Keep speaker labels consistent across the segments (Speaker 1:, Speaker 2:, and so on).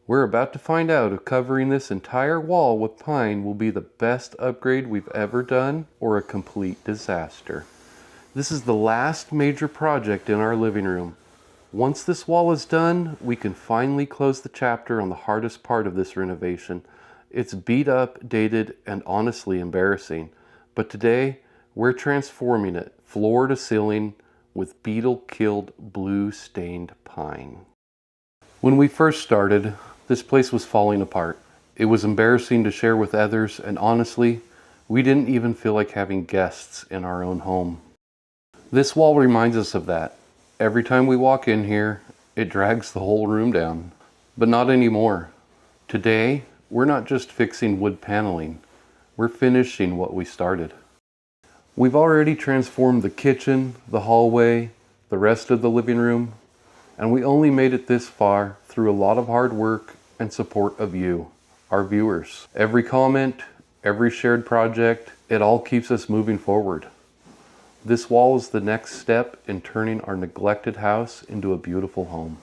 Speaker 1: We're about to find out if covering this entire wall with pine will be the best upgrade we've ever done or a complete disaster. This is the last major project in our living room. Once this wall is done, we can finally close the chapter on the hardest part of this renovation. It's beat up, dated, and honestly embarrassing. But today, we're transforming it floor to ceiling with beetle-killed blue-stained pine. When we first started, this place was falling apart. It was embarrassing to share with others, and honestly, we didn't even feel like having guests in our own home. This wall reminds us of that. Every time we walk in here, it drags the whole room down. But not anymore. Today, we're not just fixing wood paneling. We're finishing what we started. We've already transformed the kitchen, the hallway, the rest of the living room, and we only made it this far through a lot of hard work and support of you, our viewers. Every comment, every shared project, it all keeps us moving forward. This wall is the next step in turning our neglected house into a beautiful home.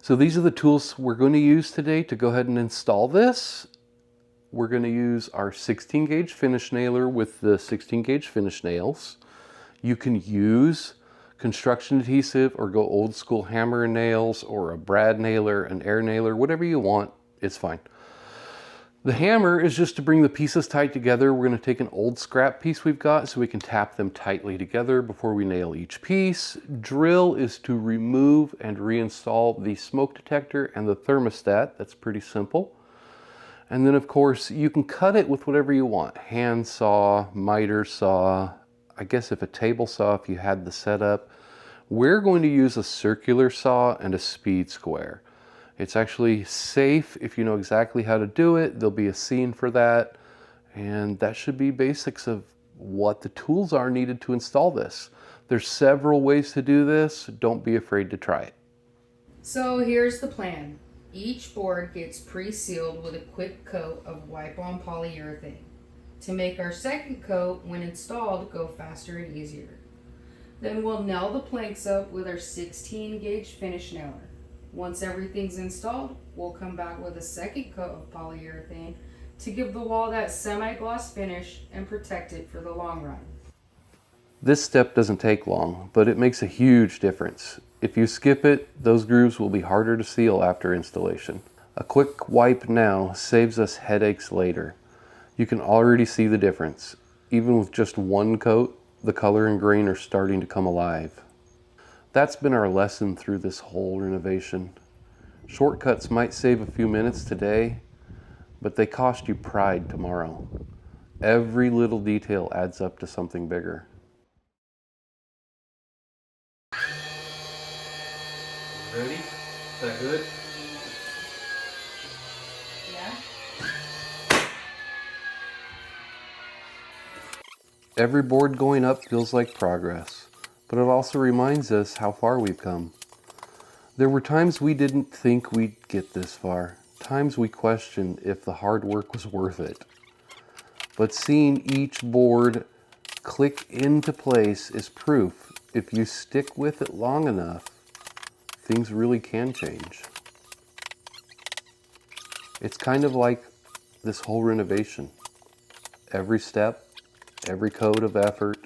Speaker 1: So these are the tools we're going to use today to go ahead and install this. We're going to use our 16 gauge finish nailer with the 16 gauge finish nails. You can use construction adhesive or go old school hammer and nails or a brad nailer, an air nailer, whatever you want, it's fine. The hammer is just to bring the pieces tight together. We're going to take an old scrap piece we've got so we can tap them tightly together before we nail each piece. Drill is to remove and reinstall the smoke detector and the thermostat. That's pretty simple. And then of course you can cut it with whatever you want. Hand saw, miter saw, I guess if a table saw if you had the setup. We're going to use a circular saw and a speed square. It's actually safe if you know exactly how to do it. There'll be a scene for that. And that should be basics of what the tools are needed to install this. There's several ways to do this. Don't be afraid to try it.
Speaker 2: So here's the plan. Each board gets pre-sealed with a quick coat of wipe-on polyurethane to make our second coat, when installed, go faster and easier. Then we'll nail the planks up with our 16 gauge finish nailer. Once everything's installed, we'll come back with a second coat of polyurethane to give the wall that semi-gloss finish and protect it for the long run.
Speaker 1: This step doesn't take long, but it makes a huge difference. If you skip it, those grooves will be harder to seal after installation. A quick wipe now saves us headaches later. You can already see the difference. Even with just one coat, the color and grain are starting to come alive. That's been our lesson through this whole renovation. Shortcuts might save a few minutes today, but they cost you pride tomorrow. Every little detail adds up to something bigger. Ready? Is that good?
Speaker 2: Yeah?
Speaker 1: Every board going up feels like progress, but it also reminds us how far we've come. There were times we didn't think we'd get this far, times we questioned if the hard work was worth it. But seeing each board click into place is proof if you stick with it long enough, things really can change. It's kind of like this whole renovation. Every step, every coat of effort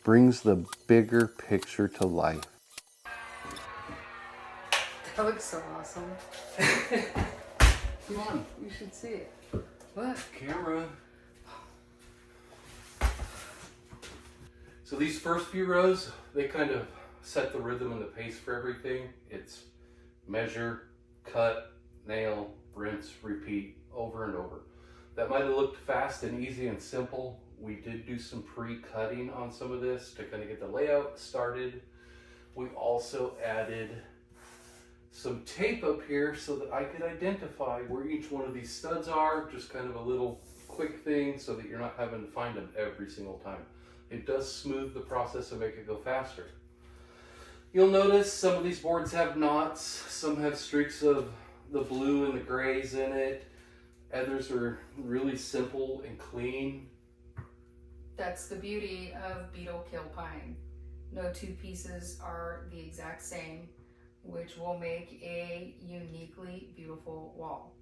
Speaker 1: brings the bigger picture to life.
Speaker 2: That looks so awesome.
Speaker 1: Come on.
Speaker 2: You should see it. What?
Speaker 1: Camera. So these first few rows, they kind of set the rhythm and the pace for everything. It's measure, cut, nail, rinse, repeat, over and over. That might have looked fast and easy and simple. We did do some pre-cutting on some of this to kind of get the layout started. We also added some tape up here so that I could identify where each one of these studs are, just kind of a little quick thing so that you're not having to find them every single time. It does smooth the process and make it go faster. You'll notice some of these boards have knots, some have streaks of the blue and the grays in it. Others are really simple and clean.
Speaker 2: That's the beauty of beetle-kill pine. No two pieces are the exact same. which will make a uniquely beautiful wall.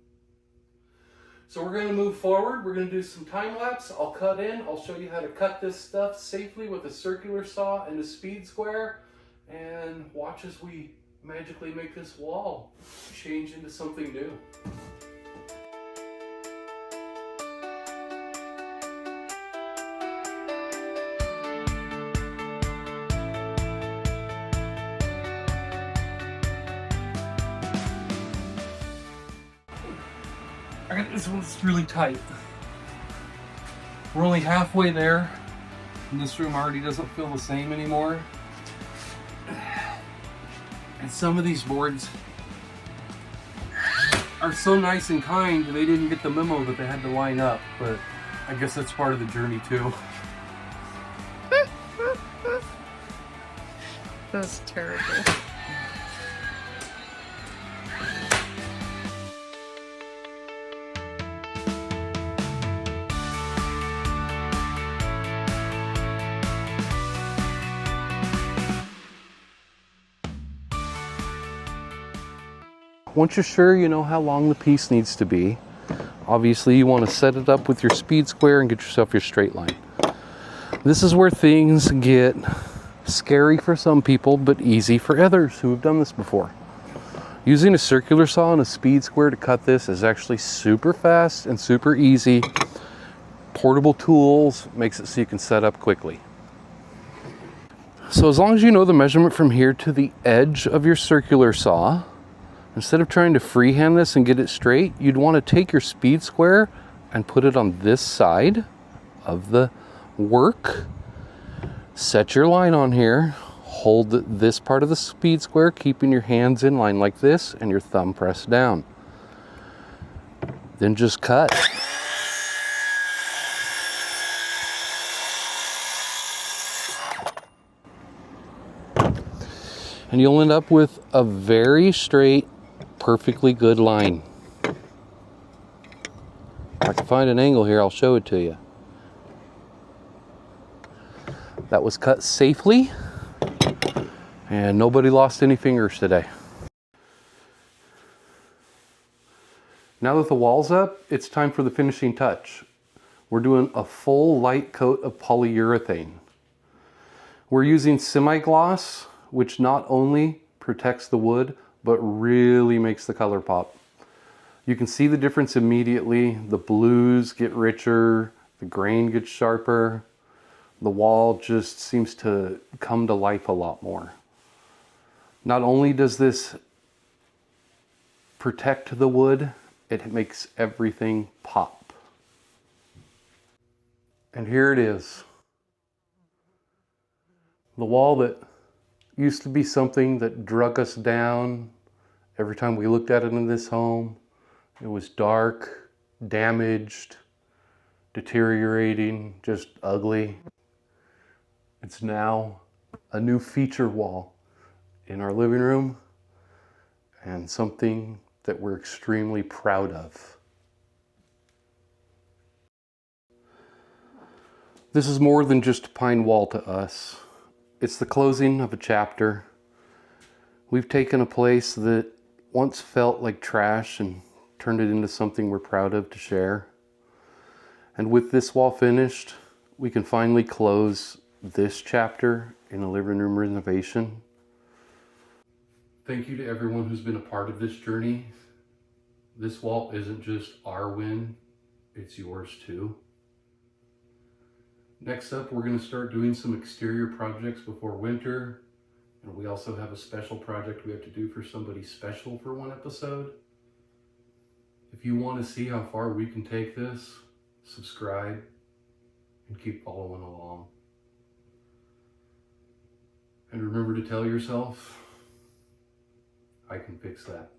Speaker 1: So we're going to move forward. We're going to do some time lapse. I'll cut in. I'll show you how to cut this stuff safely with a circular saw and a speed square. And watch as we magically make this wall change into something new. Alright, this one's really tight. We're only halfway there, and this room already doesn't feel the same anymore. And some of these boards are so nice and kind, they didn't get the memo that they had to line up, but I guess that's part of the journey too.
Speaker 2: That's terrible.
Speaker 1: Once you're sure you know how long the piece needs to be, obviously you want to set it up with your speed square and get yourself your straight line. This is where things get scary for some people, but easy for others who have done this before. Using a circular saw and a speed square to cut this is actually super fast and super easy. Portable tools makes it so you can set up quickly. So as long as you know the measurement from here to the edge of your circular saw, instead of trying to freehand this and get it straight, you'd want to take your speed square and put it on this side of the work. Set your line on here. Hold this part of the speed square, keeping your hands in line like this and your thumb pressed down. Then just cut. And you'll end up with a very straight, perfectly good line. If I can find an angle here, I'll show it to you. That was cut safely, and nobody lost any fingers today. Now that the wall's up, it's time for the finishing touch. We're doing a full light coat of polyurethane. We're using semi-gloss, which not only protects the wood, but really makes the color pop. You can see the difference immediately. The blues get richer, the grain gets sharper, the wall just seems to come to life a lot more. Not only does this protect the wood, it makes everything pop. And here it is. The wall that used to be something that drug us down every time we looked at it in this home. It was dark, damaged, deteriorating, just ugly. It's now a new feature wall in our living room and something that we're extremely proud of. This is more than just a pine wall to us. It's the closing of a chapter. We've taken a place that once felt like trash and turned it into something we're proud of to share. And with this wall finished, we can finally close this chapter in a living room renovation. Thank you to everyone who's been a part of this journey. This wall isn't just our win, it's yours too. Next up, we're going to start doing some exterior projects before winter. And we also have a special project we have to do for somebody special for one episode. If you want to see how far we can take this, subscribe and keep following along. And remember to tell yourself, I can fix that.